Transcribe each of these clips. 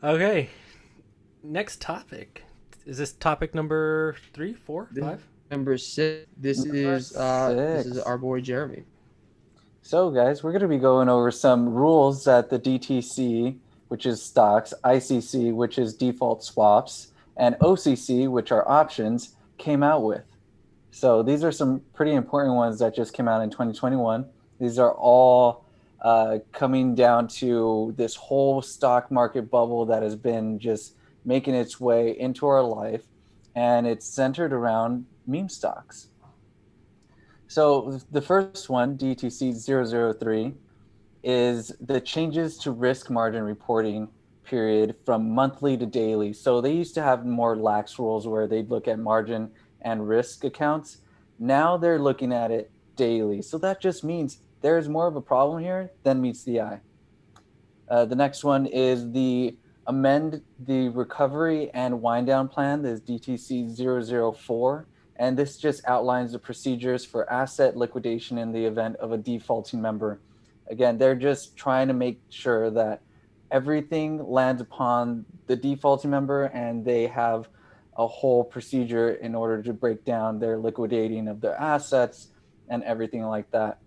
Okay, next topic. Is this topic number three, four, This is five? number six. Number This is six. our boy Jeremy. So, guys, we're going to be going over some rules that the DTC, which is stocks, ICC, which is default swaps, and OCC, which are options, came out with. So, these are some pretty important ones that just came out in 2021. These are all coming down to this whole stock market bubble that has been just making its way into our life, and it's centered around meme stocks. So the first one, DTC 003, is the changes to risk margin reporting period from monthly to daily. So they used to have more lax rules where they'd look at margin and risk accounts. Now they're looking at it daily. So that just means there's more of a problem here than meets the eye. The next one is the amend the recovery and wind down plan. There's DTC 004. And this just outlines the procedures for asset liquidation in the event of a defaulting member. Again, they're just trying to make sure that everything lands upon the defaulting member and they have a whole procedure in order to break down their liquidating of their assets and everything like that.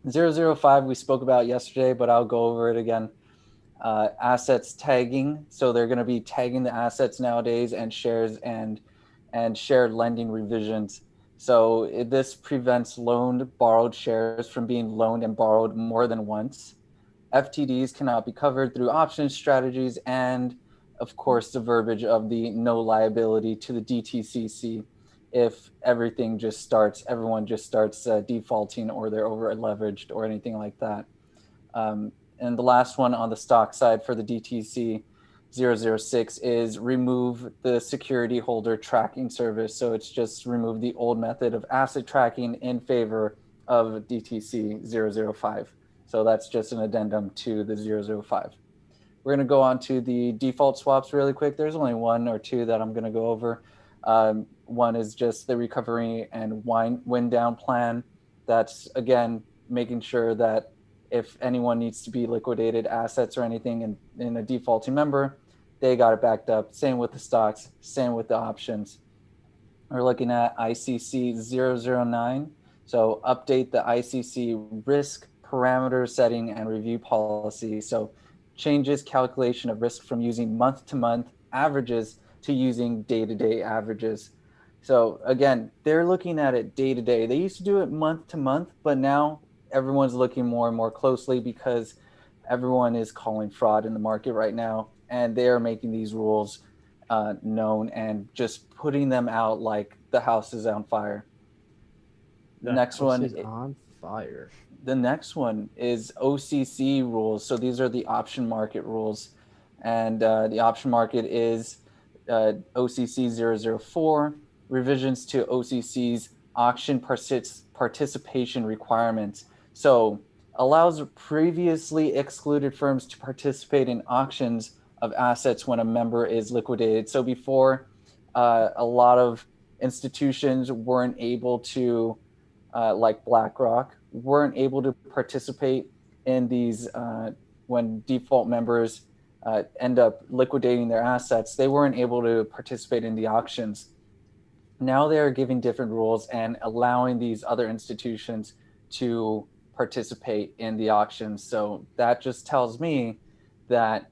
005 we spoke about yesterday, but I'll go over it again. Assets tagging. So they're going to be tagging the assets nowadays and shares and shared lending revisions. So this prevents loaned borrowed shares from being loaned and borrowed more than once. FTDs cannot be covered through option strategies, and of course the verbiage of the no liability to the DTCC if everyone just starts defaulting or they're over leveraged or anything like that. And the last one on the stock side for the DTC 006 is remove the security holder tracking service. So it's just remove the old method of asset tracking in favor of DTC 005. So that's just an addendum to the 005. We're going to go on to the default swaps really quick. There's only one or two that I'm going to go over. One is just the recovery and wind down plan. That's, again, making sure that if anyone needs to be liquidated assets or anything in a defaulting member, they got it backed up. Same with the stocks, same with the options. We're looking at ICC 009. So update the ICC risk parameter setting and review policy. So changes calculation of risk from using month to month averages to using day to day averages. So again, they're looking at it day to day. They used to do it month to month, but now everyone's looking more and more closely because everyone is calling fraud in the market right now, and they are making these rules known and just putting them out like the house is on fire. The The next house one, is on fire. the next one is OCC rules. So these are the option market rules, and the option market is OCC 004, revisions to OCC's auction participation requirements. So allows previously excluded firms to participate in auctions of assets when a member is liquidated. So before, a lot of institutions weren't able to, like BlackRock, weren't able to participate in these when default members end up liquidating their assets. They weren't able to participate in the auctions. Now they are giving different rules and allowing these other institutions to participate in the auctions. So that just tells me that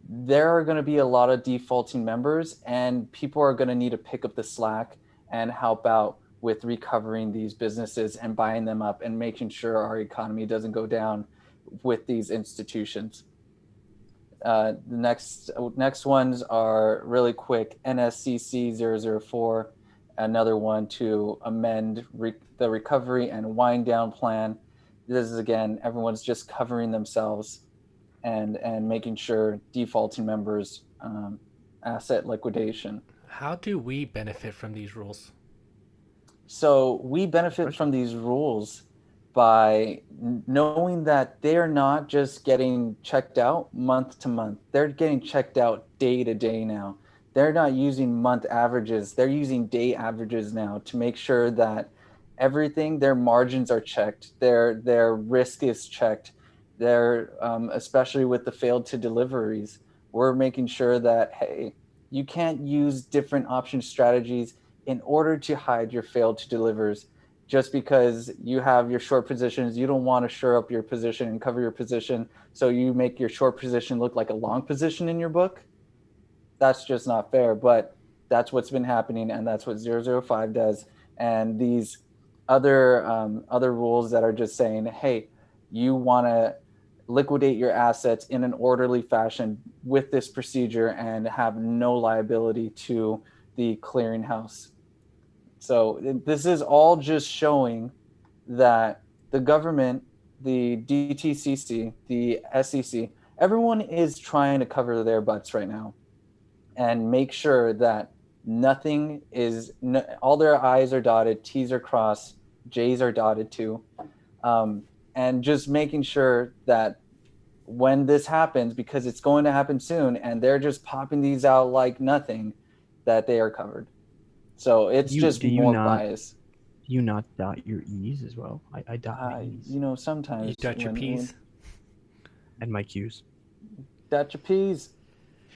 there are going to be a lot of defaulting members, and people are going to need to pick up the slack and help out with recovering these businesses and buying them up and making sure our economy doesn't go down with these institutions. The next ones are really quick. NSCC 004, another one to amend the recovery and wind down plan. This is, again, everyone's just covering themselves and making sure defaulting members asset liquidation. How do we benefit from these rules? So we Good benefit question. from these rules by knowing that they're not just getting checked out month to month. They're getting checked out day to day now. They're not using month averages. They're using day averages now to make sure that everything, their margins are checked, their risk is checked. They're especially with the failed to deliveries. we're making sure that, hey, you can't use different option strategies in order to hide your failed to delivers. Just because you have your short positions, you don't want to shore up your position and cover your position, so you make your short position look like a long position in your book. That's just not fair, but that's what's been happening, and that's what 005 does. And these other rules that are just saying, hey, you want to liquidate your assets in an orderly fashion with this procedure and have no liability to the clearinghouse. So this is all just showing that the government, the DTCC, the SEC, everyone is trying to cover their butts right now and make sure that nothing is, all their I's are dotted, T's are crossed, J's are dotted too. And just making sure that when this happens, because it's going to happen soon, and they're just popping these out like nothing, that they are covered. So it's just more bias. Do you not dot your E's as well? I dot my E's. Sometimes. You dot your P's. And my Q's. Dot your P's.